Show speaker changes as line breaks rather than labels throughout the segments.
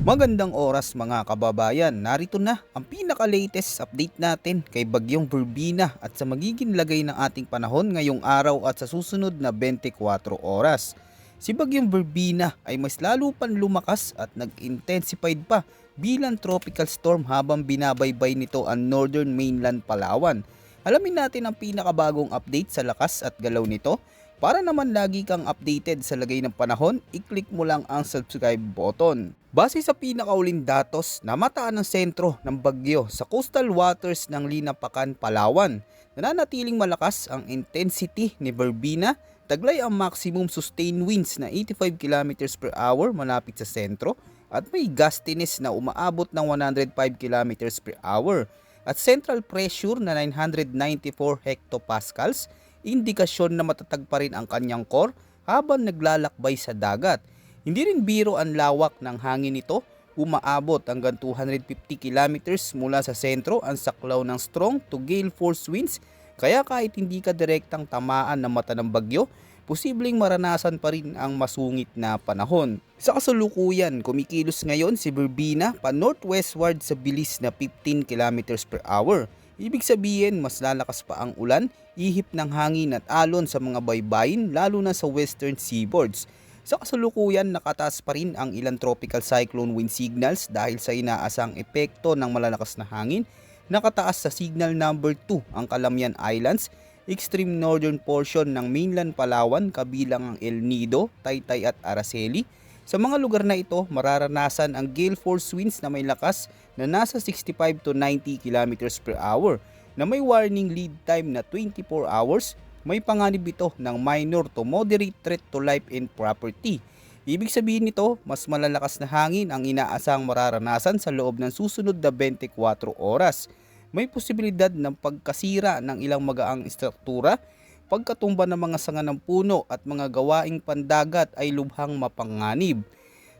Magandang oras mga kababayan, narito na ang pinaka-latest update natin kay Bagyong Verbena at sa magiging lagay ng ating panahon ngayong araw at sa susunod na 24 oras. Si Bagyong Verbena ay mas lalo pang lumakas at nag-intensified pa bilang tropical storm habang binabaybay nito ang northern mainland Palawan. Alamin natin ang pinakabagong update sa lakas at galaw nito. Para naman lagi kang updated sa lagay ng panahon, i-click mo lang ang subscribe button. Base sa pinakauling datos, namataan ng sentro ng bagyo sa coastal waters ng Linapacan, Palawan. Nananatiling malakas ang intensity ni Verbena, taglay ang maximum sustained winds na 85 km per hour malapit sa sentro at may gustiness na umaabot ng 105 km per hour at central pressure na 994 hectopascals, indikasyon na matatag pa rin ang kanyang core habang naglalakbay sa dagat. Hindi rin biro ang lawak ng hangin nito, umaabot hanggang 250 kilometers mula sa sentro ang saklaw ng strong to gale force winds, kaya kahit hindi ka direktang tamaan ng mata ng bagyo, posibleng maranasan pa rin ang masungit na panahon. Sa kasalukuyan, kumikilos ngayon si Verbena pa northwestward sa bilis na 15 kilometers per hour. Ibig sabihin, mas lalakas pa ang ulan, ihip ng hangin at alon sa mga baybayin lalo na sa western seaboards. Sa kasalukuyan, nakataas pa rin ang ilang tropical cyclone wind signals dahil sa inaasang epekto ng malalakas na hangin. Nakataas sa signal number 2 ang Calamian Islands, extreme northern portion ng mainland Palawan kabilang ang El Nido, Taytay at Araceli. Sa mga lugar na ito, mararanasan ang gale force winds na may lakas na nasa 65 to 90 km per hour na may warning lead time na 24 hours. May panganib ito ng minor to moderate threat to life and property. Ibig sabihin nito, mas malalakas na hangin ang inaasang mararanasan sa loob ng susunod na 24 oras. May posibilidad ng pagkasira ng ilang magaang istruktura, pagkatumba ng mga sanga ng puno at mga gawaing pandagat ay lubhang mapanganib.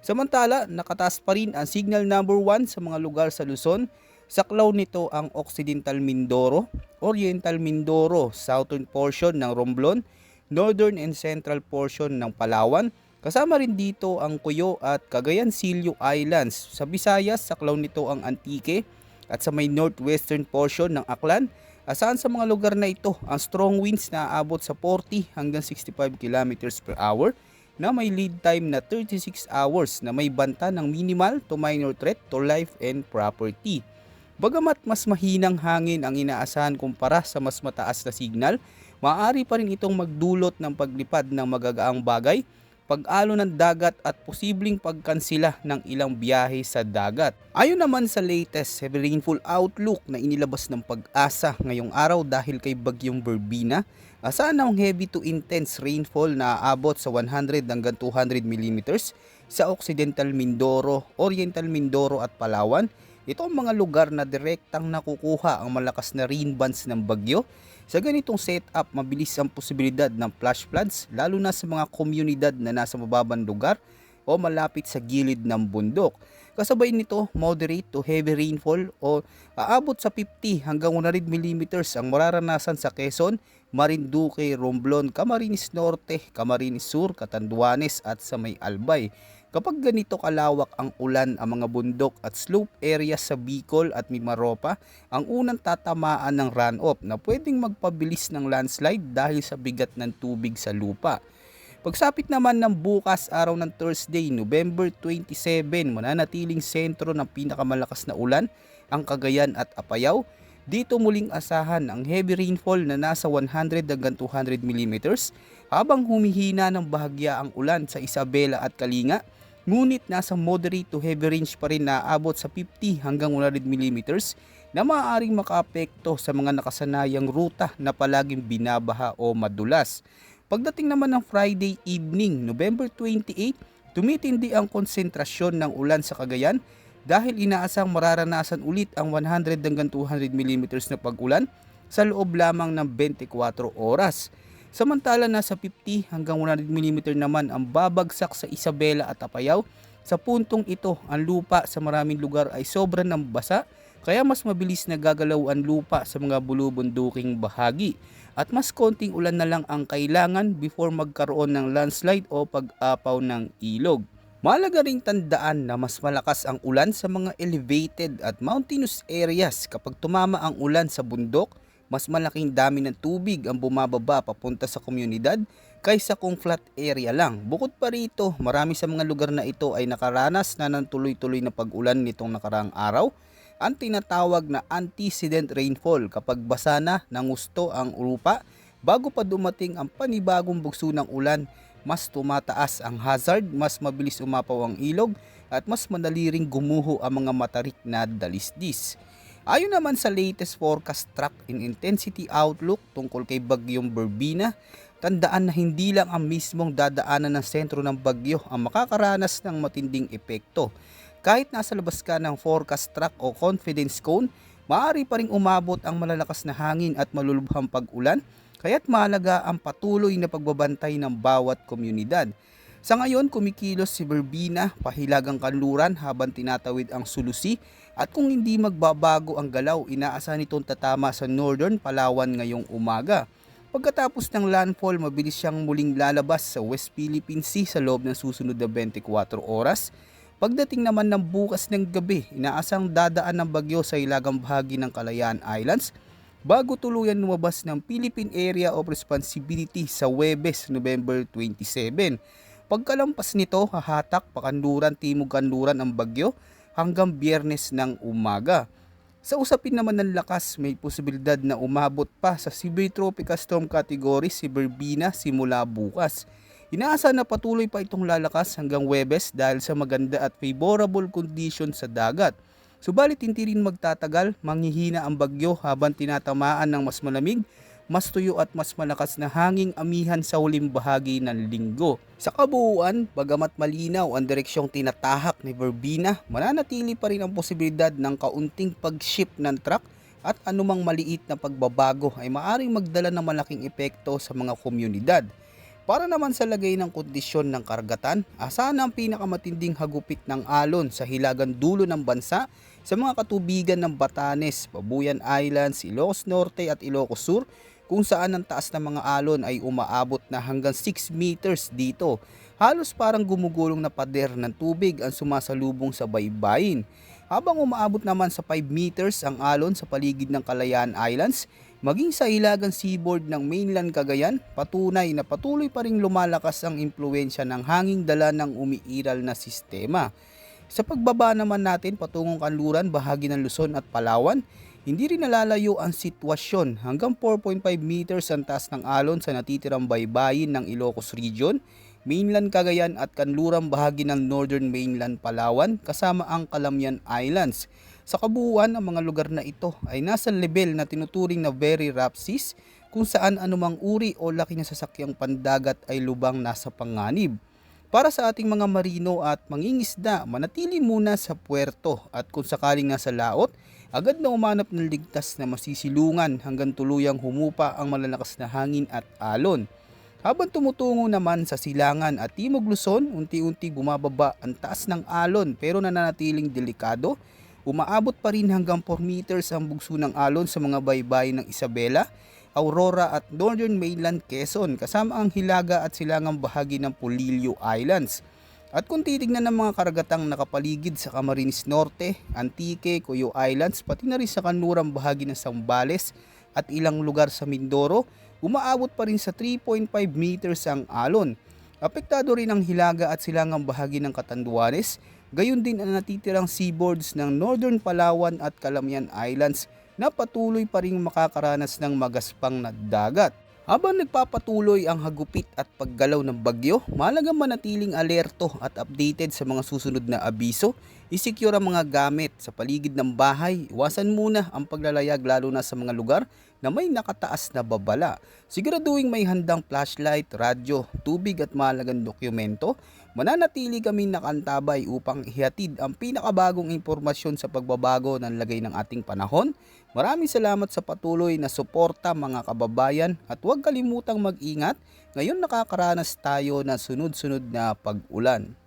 Samantala, nakataas pa rin ang signal number 1 sa mga lugar sa Luzon. Saklaw nito ang Occidental Mindoro, Oriental Mindoro, southern portion ng Romblon, northern and central portion ng Palawan. Kasama rin dito ang Cuyo at Cagayan Silio Islands. Sa Visayas, saklaw nito ang Antique at sa may northwestern portion ng Aklan. Asahan sa mga lugar na ito ang strong winds na aabot sa 40 hanggang 65 km per hour na may lead time na 36 hours na may banta ng minimal to minor threat to life and property. Bagamat mas mahinang hangin ang inaasahan kumpara sa mas mataas na signal, maaari pa rin itong magdulot ng paglipad ng magagaang bagay, pag-alo ng dagat at posibleng pagkansila ng ilang biyahe sa dagat. Ayon naman sa latest heavy rainfall outlook na inilabas ng Pag-asa ngayong araw dahil kay Bagyong Verbena, asahan ang heavy to intense rainfall na aabot sa 100 hanggang 200 mm sa Occidental Mindoro, Oriental Mindoro at Palawan. Ito ang mga lugar na direktang nakukuha ang malakas na rain bands ng bagyo. Sa ganitong setup, mabilis ang posibilidad ng flash floods lalo na sa mga komunidad na nasa mababang lugar o malapit sa gilid ng bundok. Kasabay nito, moderate to heavy rainfall o aabot sa 50 hanggang 100 mm ang mararanasan sa Quezon, Marinduque, Romblon, Camarines Norte, Camarines Sur, Catanduanes at sa may Albay. Kapag ganito kalawak ang ulan, ang mga bundok at slope areas sa Bicol at Mimaropa ang unang tatamaan ng runoff na pwedeng magpabilis ng landslide dahil sa bigat ng tubig sa lupa. Pagsapit naman ng bukas araw ng Thursday, November 27, mananatiling sentro ng pinakamalakas na ulan ang Cagayan at Apayao. Dito muling asahan ang heavy rainfall na nasa 100 hanggang 200 mm habang humihina ng bahagya ang ulan sa Isabela at Kalinga. Ngunit nasa moderate to heavy range pa rin na aabot sa 50 hanggang 100 mm na maaaring makaapekto sa mga nakasanayang ruta na palaging binabaha o madulas. Pagdating naman ng Friday evening, November 28, tumitindi ang konsentrasyon ng ulan sa Cagayan dahil inaasang mararanasan ulit ang 100 hanggang 200 mm na pag-ulan sa loob lamang ng 24 oras. Samantala nasa 50 hanggang 100 mm naman ang babagsak sa Isabela at Apayao. Sa puntong ito, ang lupa sa maraming lugar ay sobrang ng basa, kaya mas mabilis na gagalaw ang lupa sa mga bulubunduking bahagi. At mas konting ulan na lang ang kailangan before magkaroon ng landslide o pag-apaw ng ilog. Mahalaga ring tandaan na mas malakas ang ulan sa mga elevated at mountainous areas. Kapag tumama ang ulan sa bundok, mas malaking dami ng tubig ang bumababa papunta sa komunidad kaysa kung flat area lang. Bukod pa rito, marami sa mga lugar na ito ay nakaranas na ng tuloy-tuloy na pag-ulan nitong nakaraang araw. Ang tinatawag na antecedent rainfall kapag basa na ng gusto ang lupa bago pa dumating ang panibagong bugso ng ulan. Mas tumataas ang hazard, mas mabilis umapaw ang ilog, at mas madali ring gumuho ang mga matarik na dalisdis. Ayon naman sa latest forecast track in intensity outlook tungkol kay bagyong Berbina, tandaan na hindi lang ang mismong dadaanan ng sentro ng bagyo ang makakaranas ng matinding epekto. Kahit nasa labas ka ng forecast track o confidence cone, maaari pa ring umabot ang malalakas na hangin at malulubhang pag-ulan. Kaya't mahalaga ang patuloy na pagbabantay ng bawat komunidad. Sa ngayon, kumikilos si Berbina, pahilagang kanluran habang tinatawid ang Sulusi, at kung hindi magbabago ang galaw, inaasahan nitong tatama sa Northern Palawan ngayong umaga. Pagkatapos ng landfall, mabilis siyang muling lalabas sa West Philippine Sea sa loob ng susunod na 24 oras. Pagdating naman ng bukas ng gabi, inaasang dadaan ng bagyo sa ilagang bahagi ng Kalayaan Islands, bago tuluyan lumabas ng Philippine Area of Responsibility sa Huwebes, November 27. Pagkalampas nito, hahatak pakanluran timog kanluran ang bagyo hanggang Biyernes ng umaga. Sa usapin naman ng lakas, may posibilidad na umabot pa sa Severe Tropical Storm category si Berbina simula bukas. Inaasahan na patuloy pa itong lalakas hanggang Huwebes dahil sa maganda at favorable condition sa dagat. Subalit hindi rin magtatagal, manghihina ang bagyo habang tinatamaan ng mas malamig, mas tuyo at mas malakas na hanging amihan sa huling bahagi ng linggo. Sa kabuuan, bagamat malinaw ang direksyong tinatahak ni Berbina, mananatili pa rin ang posibilidad ng kaunting pag-shift ng track at anumang maliit na pagbabago ay maaaring magdala ng malaking epekto sa mga komunidad. Para naman sa lagay ng kondisyon ng karagatan, asahan ang pinakamatinding hagupit ng alon sa hilagang dulo ng bansa sa mga katubigan ng Batanes, Babuyan Islands, Ilocos Norte at Ilocos Sur, kung saan ang taas ng mga alon ay umaabot na hanggang 6 meters dito. Halos parang gumugulong na pader ng tubig ang sumasalubong sa baybayin. Habang umaabot naman sa 5 meters ang alon sa paligid ng Kalayaan Islands, maging sa hilagang seaboard ng mainland Cagayan, patunay na patuloy pa ring lumalakas ang impluensya ng hanging dala ng umiiral na sistema. Sa pagbaba naman natin patungong kanluran bahagi ng Luzon at Palawan, hindi rin nalalayo ang sitwasyon. Hanggang 4.5 meters ang taas ng alon sa natitirang baybayin ng Ilocos Region, mainland Cagayan at kanlurang bahagi ng Northern Mainland Palawan kasama ang Calamian Islands. Sa kabuuan, ang mga lugar na ito ay nasa level na tinuturing na very rough seas, kung saan anumang uri o laki na sasakyang pandagat ay lubang nasa panganib. Para sa ating mga marino at mangingisda, manatili muna sa puerto at kung sakaling nasa laot, agad na umanap ng ligtas na masisilungan hanggang tuluyang humupa ang malalakas na hangin at alon. Habang tumutungo naman sa silangan at Timog Luzon, unti-unti bumababa ang taas ng alon pero nananatiling delikado. Umaabot pa rin hanggang 4 meters ang bugso ng alon sa mga baybayin ng Isabela, Aurora at Northern Mainland Quezon kasama ang Hilaga at silangang bahagi ng Polillo Islands. At kung titignan ng mga karagatang nakapaligid sa Camarines Norte, Antique, Cuyo Islands, pati na rin sa kanlurang bahagi ng Zambales at ilang lugar sa Mindoro, umaabot pa rin sa 3.5 meters ang alon. Apektado rin ang Hilaga at silangang bahagi ng Catanduanes, gayon din ang natitirang seaboards ng Northern Palawan at Calamian Islands na patuloy pa ring makakaranas ng magaspang na dagat. Habang nagpapatuloy ang hagupit at paggalaw ng bagyo, mahalagang manatiling alerto at updated sa mga susunod na abiso. I-secure ang mga gamit sa paligid ng bahay. Iwasan muna ang paglalayag lalo na sa mga lugar na may nakataas na babala. Siguraduhin may handang flashlight, radyo, tubig at mahalagang dokumento. Mananatili kaming nakantabay upang ihatid ang pinakabagong impormasyon sa pagbabago ng lagay ng ating panahon. Maraming salamat sa patuloy na suporta mga kababayan at huwag kalimutang mag-ingat. Ngayon nakakaranas tayo ng sunod-sunod na pag-ulan.